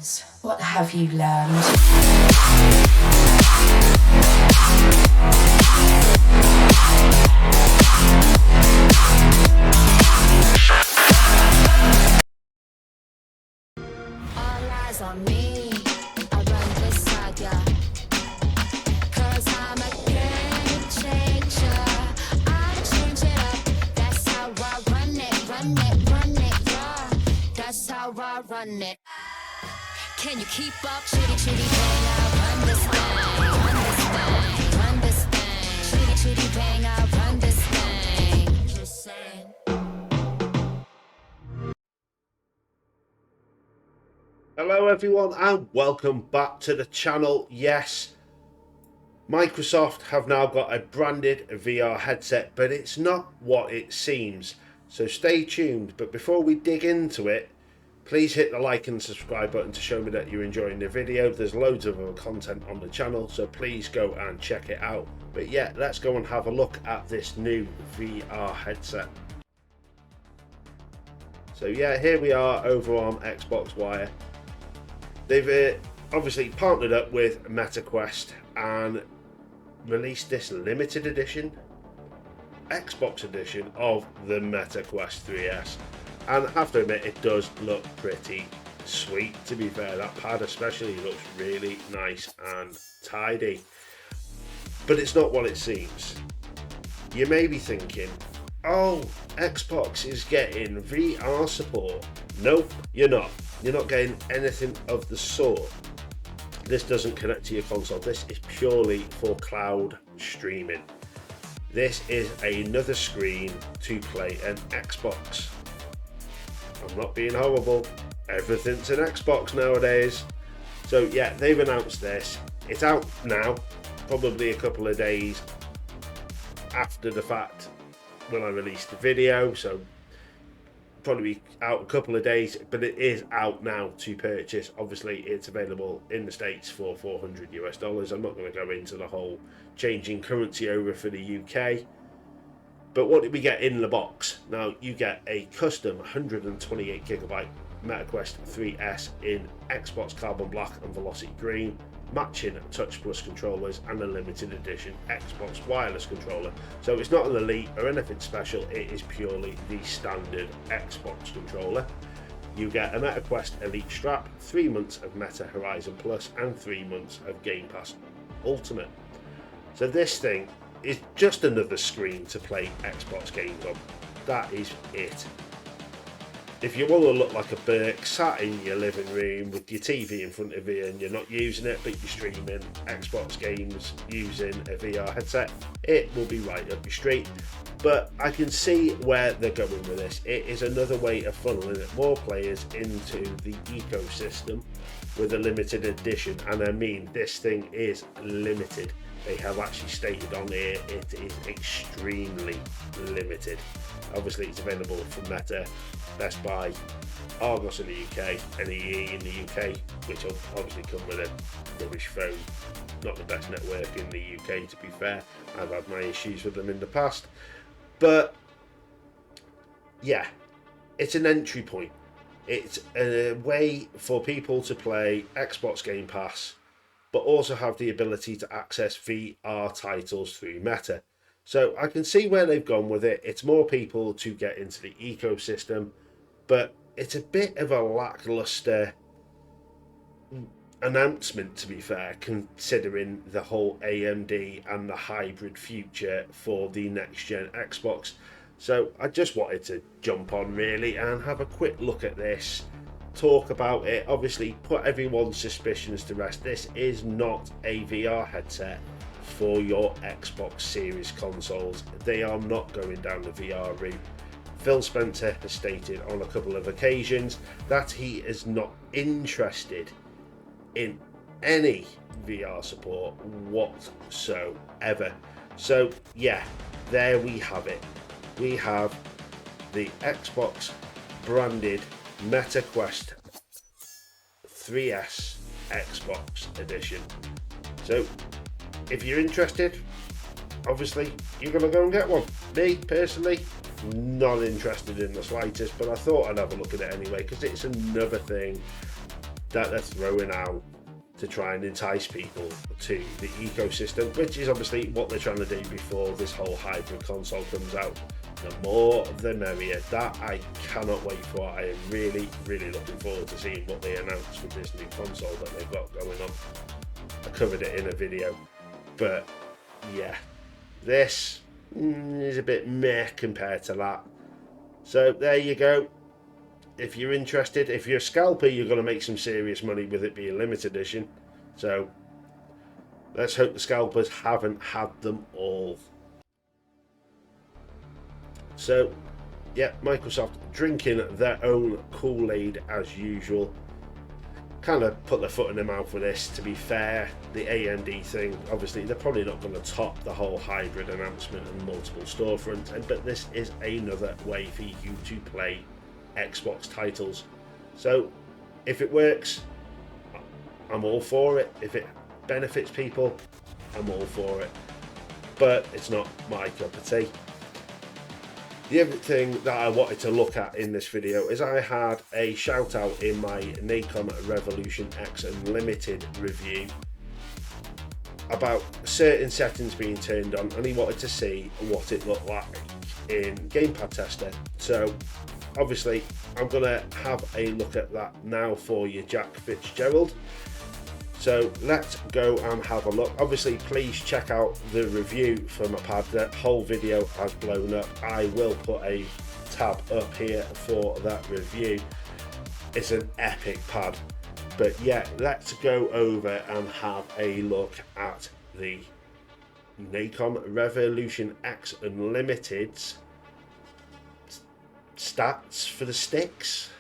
friends, what have you learned? All eyes on me, I run this saga. 'Cause I'm a game changer. I'll change it up. That's how I run it, yeah. That's how I run it. Can you keep up? Chitty chitty bang, I run this thing, run this thing. Chitty chitty bang, I run this thing. Just saying. Hello everyone and welcome back to the channel. Yes, Microsoft have now got a branded VR headset, but it's not what it seems. So stay tuned. But before we dig into it, please hit the like and subscribe button to show me that you're enjoying the video. There's loads of other content on the channel, so please go and check it out. But yeah, let's go and have a look at this new VR headset. So yeah, here we are over on Xbox Wire. They've obviously partnered up with MetaQuest and released this limited edition, Xbox edition of the MetaQuest 3S. And I have to admit, it does look pretty sweet, to be fair. That pad especially looks really nice and tidy. But it's not what it seems. You may be thinking, oh, Xbox is getting VR support. Nope, you're not. You're not getting anything of the sort. This doesn't connect to your console. This is purely for cloud streaming. This is another screen to play an Xbox. I'm not being horrible. Everything's an Xbox nowadays. So yeah, they've announced this. It's out now, probably a couple of days after the fact when I released the video. So probably be out a couple of days, but it is out now to purchase. Obviously it's available in the States for $400 US. I'm not going to go into the whole changing currency over for the UK. But what did we get in the box? Now you get a custom 128GB MetaQuest 3S in Xbox Carbon Black and Velocity Green, matching Touch Plus controllers and a limited edition Xbox wireless controller. So it's not an Elite or anything special, it is purely the standard Xbox controller. You get a MetaQuest Elite strap, 3 months of Meta Horizon Plus and 3 months of Game Pass Ultimate. So this thing is just another screen to play Xbox games on. That is it. If you want to look like a Burke sat in your living room with your TV in front of you and you're not using it but you're streaming Xbox games using a VR headset, it will be right up your street. But I can see where they're going with this. It is another way of funneling more players into the ecosystem with a limited edition, and I mean this thing is limited. They have actually stated on here it is extremely limited. Obviously it's available from Meta, Best Buy, Argos in the UK, NEE in the UK, which will obviously come with a rubbish phone. Not the best network in the UK, to be fair. I've had my issues with them in the past. But yeah, it's an entry point. It's a way for people to play Xbox Game Pass, but also have the ability to access VR titles through Meta. So I can see where they've gone with it. It's more people to get into the ecosystem, but it's a bit of a lackluster announcement, to be fair, considering the whole AMD and the hybrid future for the next gen Xbox. So I just wanted to jump on really and have a quick look at this, talk about it, obviously put everyone's suspicions to rest. This is not a VR headset for your Xbox Series consoles. They are not going down the VR route. Phil Spencer has stated on a couple of occasions that he is not interested in any VR support whatsoever. So yeah, there we have it. We have the Xbox branded MetaQuest 3S Xbox edition. So if you're interested, obviously you're going to go and get one. Me personally, not interested in the slightest, but I thought I'd have a look at it anyway because it's another thing that they're throwing out to try and entice people to the ecosystem, which is obviously what they're trying to do before this whole hybrid console comes out. The more the merrier. That I cannot wait for. I am really looking forward to seeing what they announce with this new console that they've got going on. I covered it in a video, but yeah, this is a bit meh compared to that. So there you go. If you're interested, if you're a scalper, you're going to make some serious money with it being limited edition. So let's hope the scalpers haven't had them all. So yeah, Microsoft drinking their own Kool-Aid as usual. Kind of put their foot in their mouth with this, to be fair. The AMD thing, obviously they're probably not going to top the whole hybrid announcement and multiple storefronts, but this is another way for you to play Xbox titles. So if it works, I'm all for it. If it benefits people, I'm all for it. But it's not my cup of tea. The other thing that I wanted to look at in this video is I had a shout out in my Nacon Revolution X Unlimited review about certain settings being turned on, and he wanted to see what it looked like in Gamepad Tester. So obviously I'm going to have a look at that now for you, Jack Fitzgerald. So let's go and have a look. Obviously, please check out the review for my pad. The whole video has blown up. I will put a tab up here for that review. It's an epic pad. But yeah, let's go over and have a look at the Nacon Revolution X Unlimited's stats for the sticks.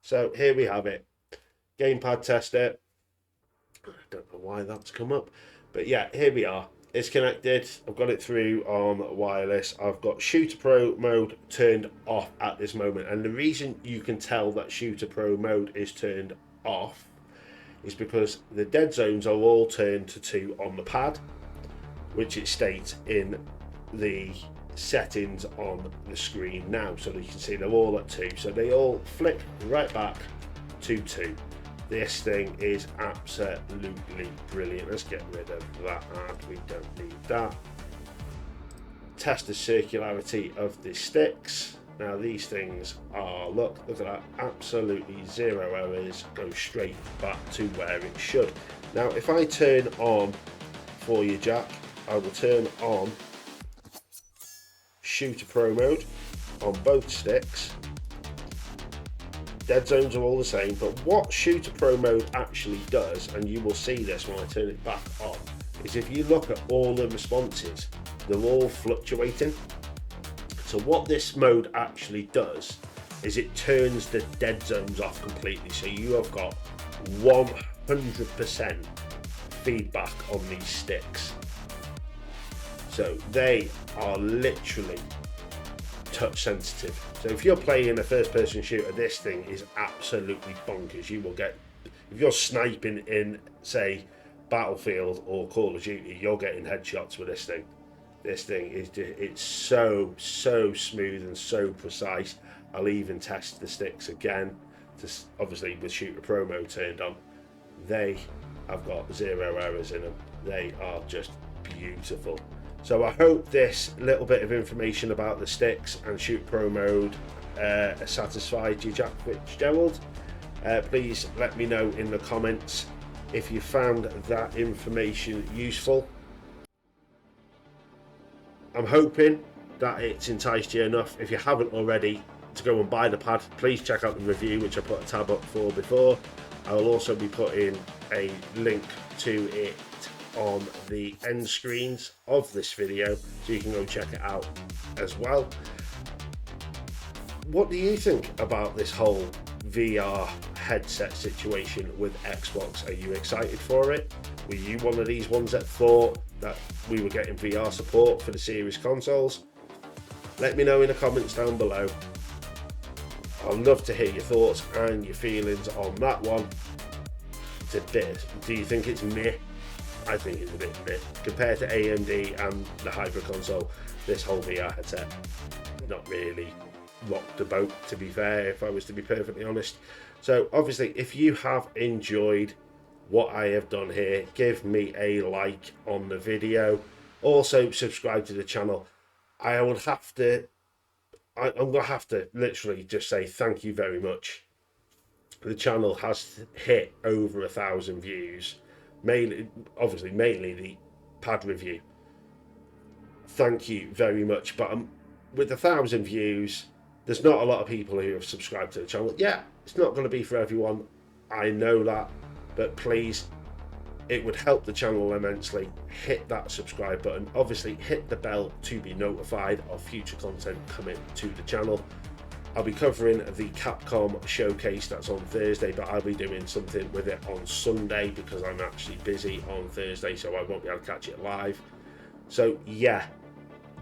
So here we have it, Gamepad Tester. I don't know why that's come up, but yeah, here we are. It's connected. I've got it through on wireless. I've got Shooter Pro mode turned off at this moment, and the reason you can tell that Shooter Pro mode is turned off is because the dead zones are all turned to 2 on the pad, which it states in the settings on the screen now, so that you can see they're all at 2, so they all flick right back to 2. This thing is absolutely brilliant. Let's get rid of that ad, we don't need that. Test the circularity of the sticks. Now these things are, look at that, absolutely 0 errors, go straight back to where it should. Now if I turn on for you, Jack, I will turn on Shooter Pro mode on both sticks. Dead zones are all the same, but what Shooter Pro mode actually does, and you will see this when I turn it back on, is if you look at all the responses, they're all fluctuating. So what this mode actually does is it turns the dead zones off completely, so you have got 100% feedback on these sticks. So they are literally touch sensitive. So if you're playing a first person shooter, this thing is absolutely bonkers. You will get, if you're sniping in, say, Battlefield or Call of Duty, you're getting headshots with this thing. This thing is just, it's so smooth and so precise. I'll even test the sticks again, to, obviously with Shooter Pro mode turned on. They have got 0 errors in them. They are just beautiful. So I hope this little bit of information about the sticks and Shooter Pro mode satisfied you, Jack Fitzgerald. Please let me know in the comments if you found that information useful. I'm hoping that it's enticed you enough, if you haven't already, to go and buy the pad. Please check out the review, which I put a tab up for before. I will also be putting a link to it on the end screens of this video, so you can go check it out as well. What do you think about this whole VR headset situation with Xbox? Are you excited for it? Were you one of these ones that thought that we were getting VR support for the series consoles? Let me know in the comments down below. I'd love to hear your thoughts and your feelings on that one. It's a bit, do you think it's meh? I think it's a bit meh. Compared to AMD and the hybrid console, this whole VR headset, not really rocked the boat, to be fair, if I was to be perfectly honest. So obviously, if you have enjoyed what I have done here, give me a like on the video. Also subscribe to the channel. I'm gonna have to literally just say thank you very much. The channel has hit over 1,000 views, mainly the pad review. Thank you very much. But with 1,000 views, there's not a lot of people who have subscribed to the channel. Yeah, it's not going to be for everyone, I know that, but please, it would help the channel immensely. Hit that subscribe button. Obviously, hit the bell to be notified of future content coming to the channel. I'll be covering the Capcom showcase that's on Thursday, but I'll be doing something with it on Sunday because I'm actually busy on Thursday, so I won't be able to catch it live. So yeah,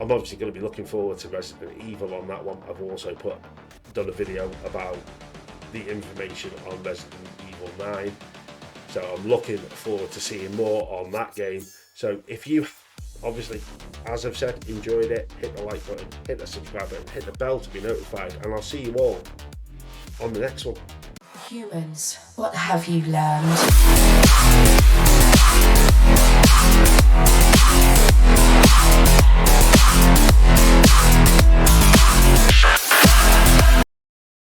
I'm obviously going to be looking forward to Resident Evil on that one. I've also done a video about the information on Resident Evil 9. So I'm looking forward to seeing more on that game. So if you, obviously, as I've said, enjoyed it, hit the like button, hit the subscribe button, hit the bell to be notified, and I'll see you all on the next one. Humans, what have you learned?